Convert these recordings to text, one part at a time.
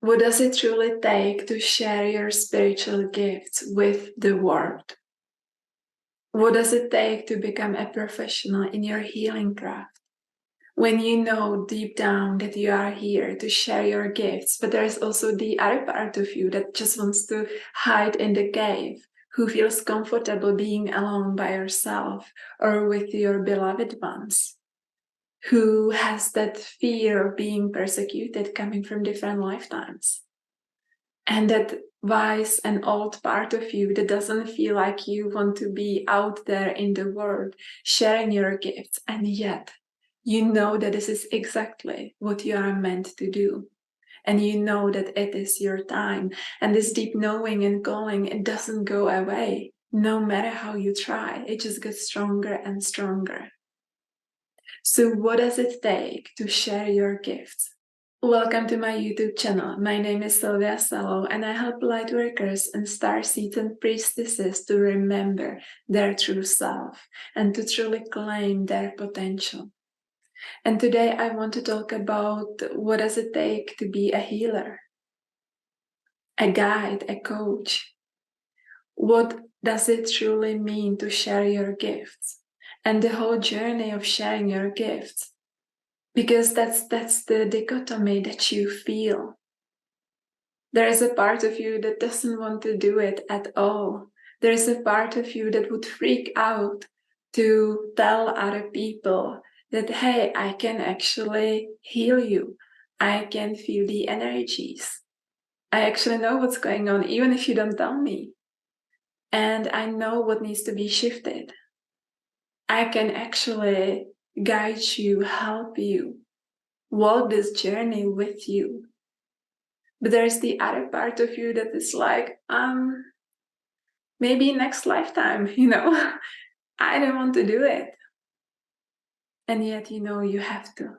What does it truly take to share your spiritual gifts with the world? What does it take to become a professional in your healing craft? When you know deep down that you are here to share your gifts, but there's also the other part of you that just wants to hide in the cave, who feels comfortable being alone by yourself or with your beloved ones, who has that fear of being persecuted coming from different lifetimes. And that wise and old part of you that doesn't feel like you want to be out there in the world sharing your gifts, and yet you know that this is exactly what you are meant to do. And you know that it is your time. And this deep knowing and calling, it doesn't go away. No matter how you try, it just gets stronger and stronger. So what does it take to share your gifts? Welcome to my YouTube channel. My name is Sylvia Salow, and I help lightworkers and starseeds and priestesses to remember their true self and to truly claim their potential. And today I want to talk about what does it take to be a healer, a guide, a coach. What does it truly mean to share your gifts and the whole journey of sharing your gifts? Because that's the dichotomy that you feel. There is a part of you that doesn't want to do it at all. There is a part of you that would freak out to tell other people that, hey, I can actually heal you. I can feel the energies. I actually know what's going on, even if you don't tell me. And I know what needs to be shifted. I can actually guide you, help you, walk this journey with you. But there's the other part of you that is like, maybe next lifetime, I don't want to do it. And yet, you have to.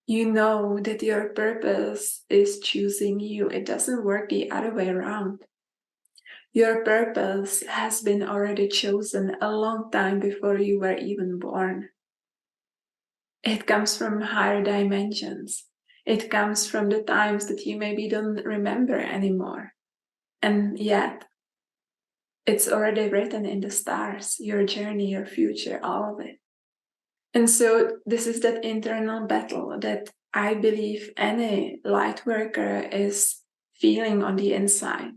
You know that your purpose is choosing you. It doesn't work the other way around. Your purpose has been already chosen a long time before you were even born. It comes from higher dimensions. It comes from the times that you maybe don't remember anymore. And yet, it's already written in the stars, your journey, your future, all of it. And so this is that internal battle that I believe any light worker is feeling on the inside.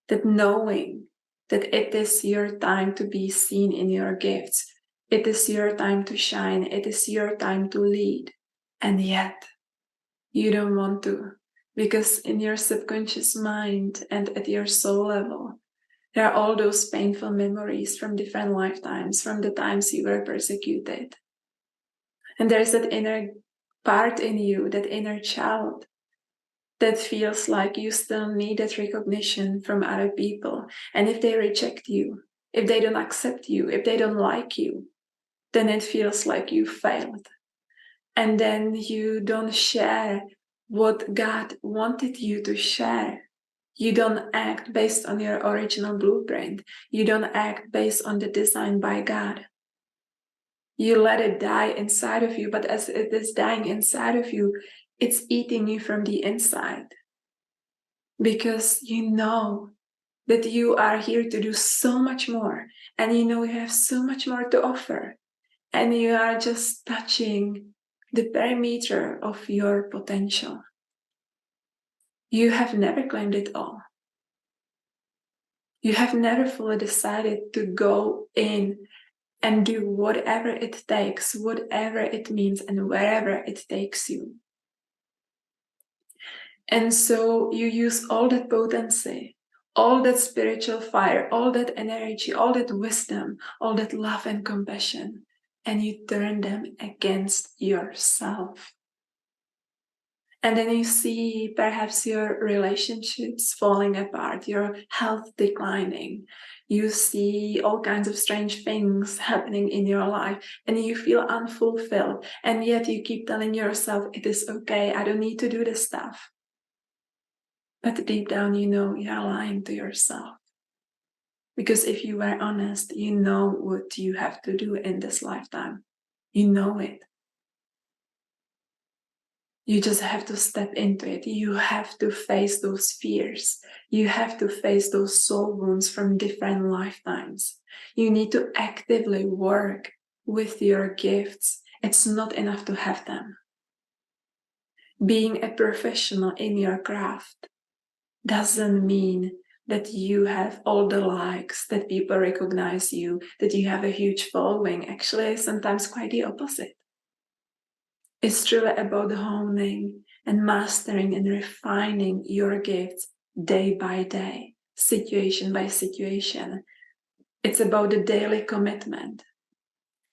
That knowing that it is your time to be seen in your gifts. It is your time to shine. It is your time to lead. And yet, you don't want to. Because in your subconscious mind and at your soul level, there are all those painful memories from different lifetimes, from the times you were persecuted. And there's that inner part in you, that inner child, that feels like you still need that recognition from other people. And if they reject you, if they don't accept you, if they don't like you, then it feels like you failed. And then you don't share what God wanted you to share. You don't act based on your original blueprint. You don't act based on the design by God. You let it die inside of you, but as it is dying inside of you, it's eating you from the inside. Because you know that you are here to do so much more, and you know you have so much more to offer, and you are just touching the perimeter of your potential. You have never claimed it all. You have never fully decided to go in and do whatever it takes, whatever it means, and wherever it takes you. And so you use all that potency, all that spiritual fire, all that energy, all that wisdom, all that love and compassion, and you turn them against yourself. And then you see perhaps your relationships falling apart, your health declining. You see all kinds of strange things happening in your life, and you feel unfulfilled. And yet you keep telling yourself, it is okay, I don't need to do this stuff. But deep down, you know you're lying to yourself. Because if you were honest, you know what you have to do in this lifetime. You know it. You just have to step into it. You have to face those fears. You have to face those soul wounds from different lifetimes. You need to actively work with your gifts. It's not enough to have them. Being a professional in your craft doesn't mean that you have all the likes, that people recognize you, that you have a huge following. Actually, sometimes quite the opposite. It's truly about honing and mastering and refining your gifts day by day, situation by situation. It's about the daily commitment.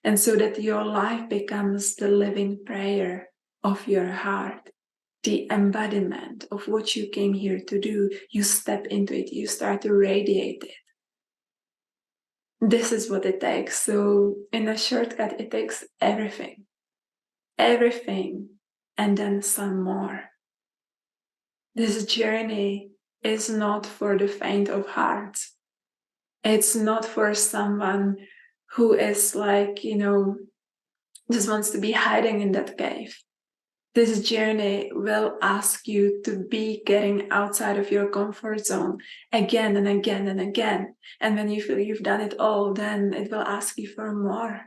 And so that your life becomes the living prayer of your heart, the embodiment of what you came here to do. You step into it, you start to radiate it. This is what it takes. So in a shortcut, it takes everything, and then some more. This journey is not for the faint of heart. It's not for someone who is like, just wants to be hiding in that cave. This journey will ask you to be getting outside of your comfort zone again and again and again. And when you feel you've done it all, then it will ask you for more.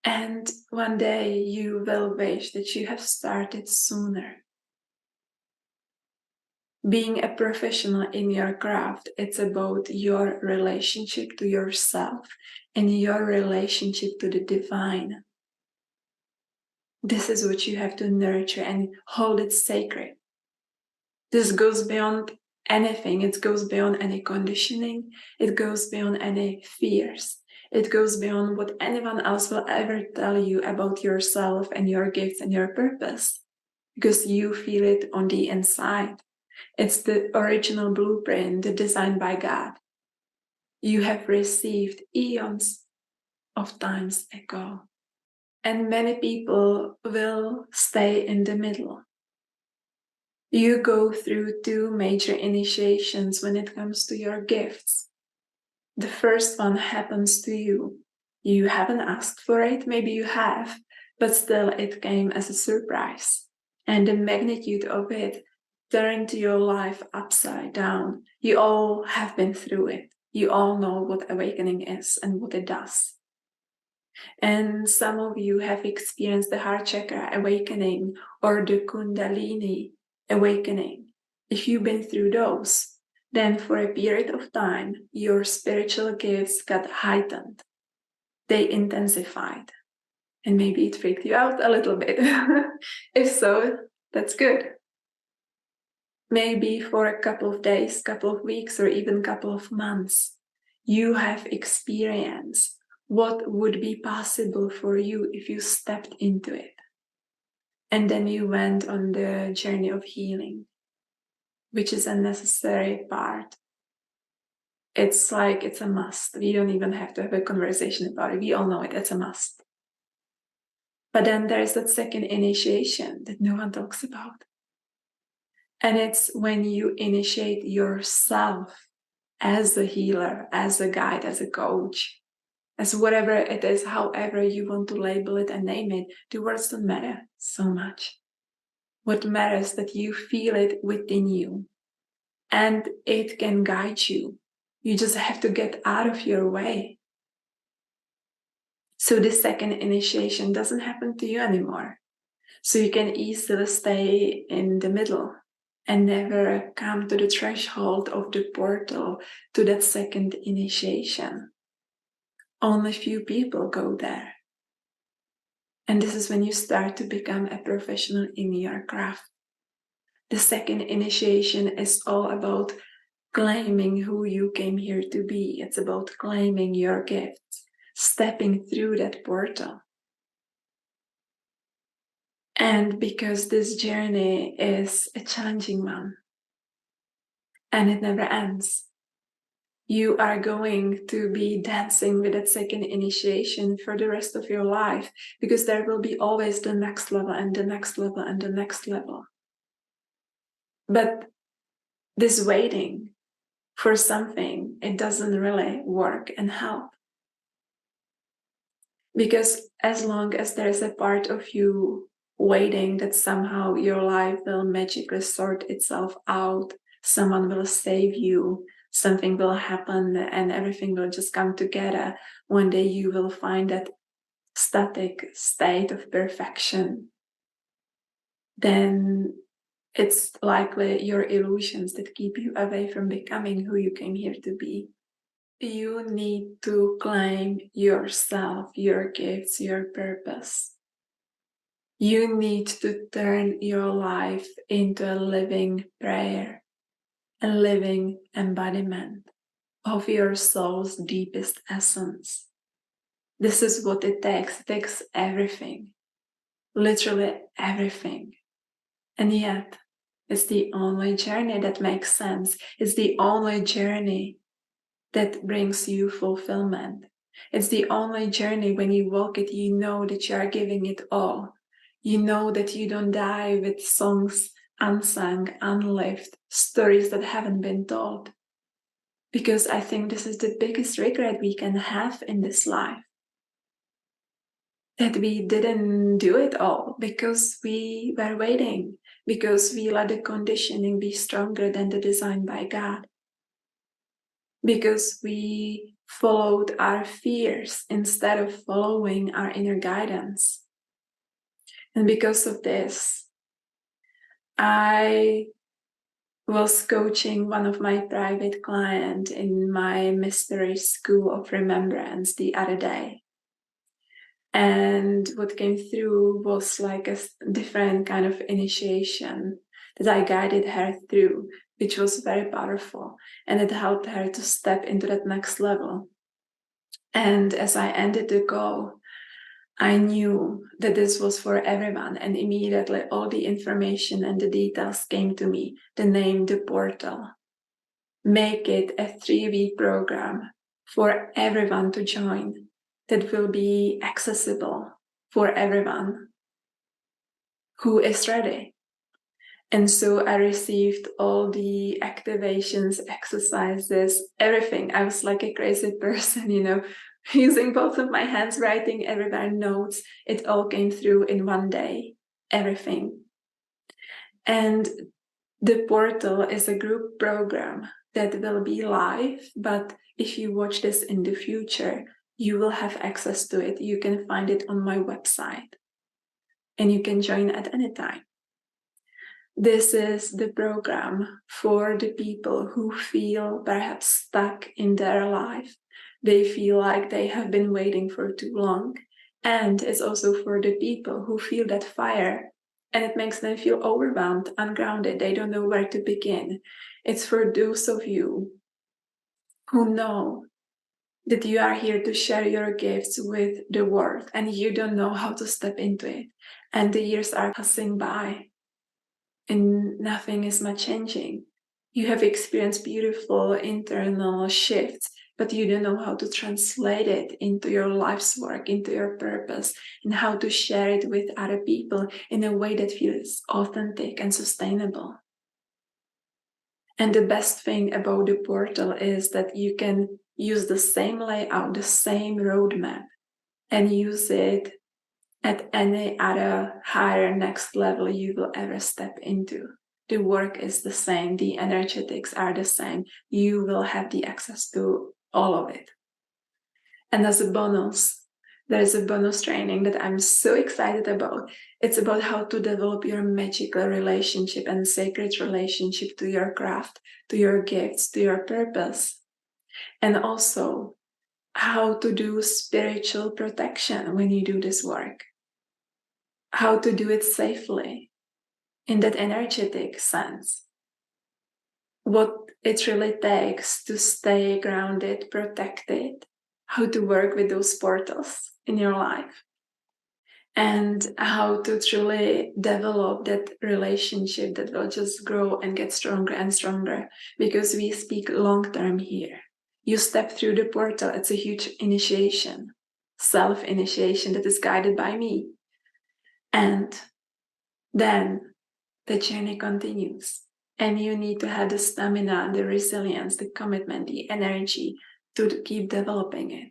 And one day you will wish that you have started sooner. Being a professional in your craft, it's about your relationship to yourself and your relationship to the divine. This is what you have to nurture and hold it sacred. This goes beyond anything. It goes beyond any conditioning. It goes beyond any fears. It goes beyond what anyone else will ever tell you about yourself and your gifts and your purpose, because you feel it on the inside. It's the original blueprint designed by God. You have received eons of times ago. And many people will stay in the middle. You go through 2 major initiations when it comes to your gifts. The first one happens to you. You haven't asked for it, maybe you have, but still it came as a surprise. And the magnitude of it turned your life upside down. You all have been through it. You all know what awakening is and what it does. And some of you have experienced the heart chakra awakening or the kundalini awakening. If you've been through those, then for a period of time, your spiritual gifts got heightened. They intensified. And maybe it freaked you out a little bit. If so, that's good. Maybe for a couple of days, couple of weeks, or even couple of months, you have experienced what would be possible for you if you stepped into it. And then you went on the journey of healing, which is a necessary part. It's like it's a must. We don't even have to have a conversation about it. We all know it, it's a must. But then there's that second initiation that no one talks about. And it's when you initiate yourself as a healer, as a guide, as a coach, as whatever it is, however you want to label it and name it. The words don't matter so much. What matters is that you feel it within you and it can guide you. You just have to get out of your way. So the second initiation doesn't happen to you anymore. So you can easily stay in the middle and never come to the threshold of the portal to that second initiation. Only few people go there. And this is when you start to become a professional in your craft. The second initiation is all about claiming who you came here to be. It's about claiming your gifts, stepping through that portal. And because this journey is a challenging one, and it never ends, you are going to be dancing with that second initiation for the rest of your life, because there will be always the next level and the next level and the next level. But this waiting for something, it doesn't really work and help. Because as long as there's a part of you waiting that somehow your life will magically sort itself out, someone will save you, something will happen, and everything will just come together, one day you will find that static state of perfection, then it's likely your illusions that keep you away from becoming who you came here to be. You need to claim yourself, your gifts, your purpose. You need to turn your life into a living prayer, a living embodiment of your soul's deepest essence. This is what it takes. It takes everything, literally everything. And yet, it's the only journey that makes sense. It's the only journey that brings you fulfillment. It's the only journey when you walk it, you know that you are giving it all. You know that you don't die with songs unsung, unlived, stories that haven't been told. Because I think this is the biggest regret we can have in this life. That we didn't do it all because we were waiting, because we let the conditioning be stronger than the design by God. Because we followed our fears instead of following our inner guidance. And because of this, I was coaching one of my private clients in my mystery school of remembrance the other day. And what came through was like a different kind of initiation that I guided her through, which was very powerful. And it helped her to step into that next level. And as I ended the call, I knew that this was for everyone, and immediately all the information and the details came to me. The name, the portal. Make it a 3-week program for everyone to join that will be accessible for everyone who is ready. And so I received all the activations, exercises, everything. I was like a crazy person, using both of my hands, writing everywhere notes. It all came through in one day, everything. And the portal is a group program that will be live, but if you watch this in the future, you will have access to it. You can find it on my website and you can join at any time. This is the program for the people who feel perhaps stuck in their life. They feel like they have been waiting for too long. And it's also for the people who feel that fire and it makes them feel overwhelmed, ungrounded. They don't know where to begin. It's for those of you who know that you are here to share your gifts with the world and you don't know how to step into it. And the years are passing by and nothing is much changing. You have experienced beautiful internal shifts, but you don't know how to translate it into your life's work, into your purpose, and how to share it with other people in a way that feels authentic and sustainable. And the best thing about the portal is that you can use the same layout, the same roadmap, and use it at any other higher next level you will ever step into. The work is the same, the energetics are the same. You will have the access to all of it. And as a bonus, there is a bonus training that I'm so excited about. It's about how to develop your magical relationship and sacred relationship to your craft, to your gifts, to your purpose. And also how to do spiritual protection when you do this work. How to do it safely in that energetic sense. What it really takes to stay grounded, protected, how to work with those portals in your life, and how to truly develop that relationship that will just grow and get stronger and stronger, because we speak long-term here. You step through the portal, it's a huge initiation, self-initiation that is guided by me. And then the journey continues. And you need to have the stamina, the resilience, the commitment, the energy to keep developing it.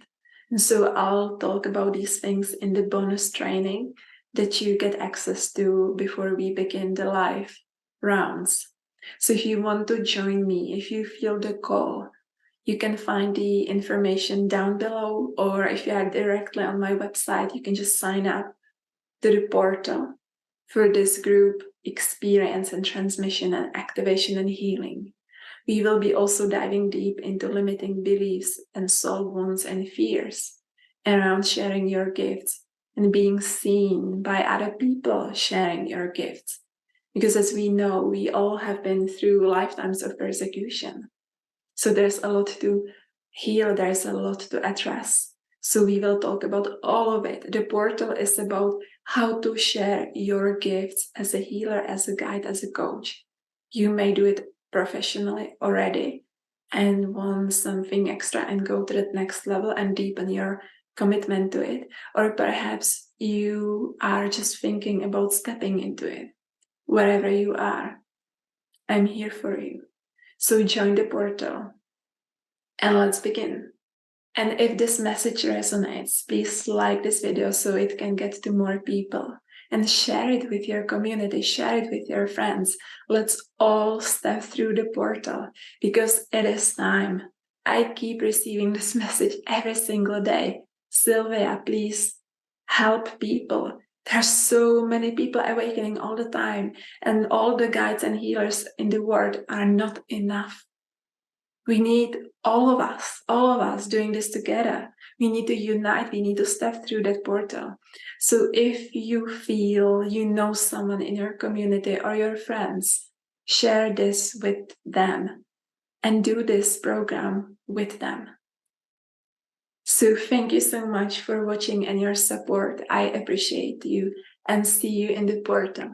And so I'll talk about these things in the bonus training that you get access to before we begin the live rounds. So if you want to join me, if you feel the call, you can find the information down below, or if you are directly on my website, you can just sign up to the portal for this group experience and transmission and activation and healing. We will be also diving deep into limiting beliefs and soul wounds and fears around sharing your gifts and being seen by other people sharing your gifts. Because as we know, we all have been through lifetimes of persecution. So there's a lot to heal, there's a lot to address. So we will talk about all of it. The portal is about how to share your gifts as a healer, as a guide, as a coach. You may do it professionally already and want something extra and go to that next level and deepen your commitment to it. Or perhaps you are just thinking about stepping into it. Wherever you are, I'm here for you. So join the portal and let's begin. And if this message resonates, please like this video so it can get to more people and share it with your community, share it with your friends. Let's all step through the portal because it is time. I keep receiving this message every single day. Sylvia, please help people. There's so many people awakening all the time, and all the guides and healers in the world are not enough. We need all of us doing this together. We need to unite, we need to step through that portal. So if you feel you know someone in your community or your friends, share this with them and do this program with them. So thank you so much for watching and your support. I appreciate you and see you in the portal.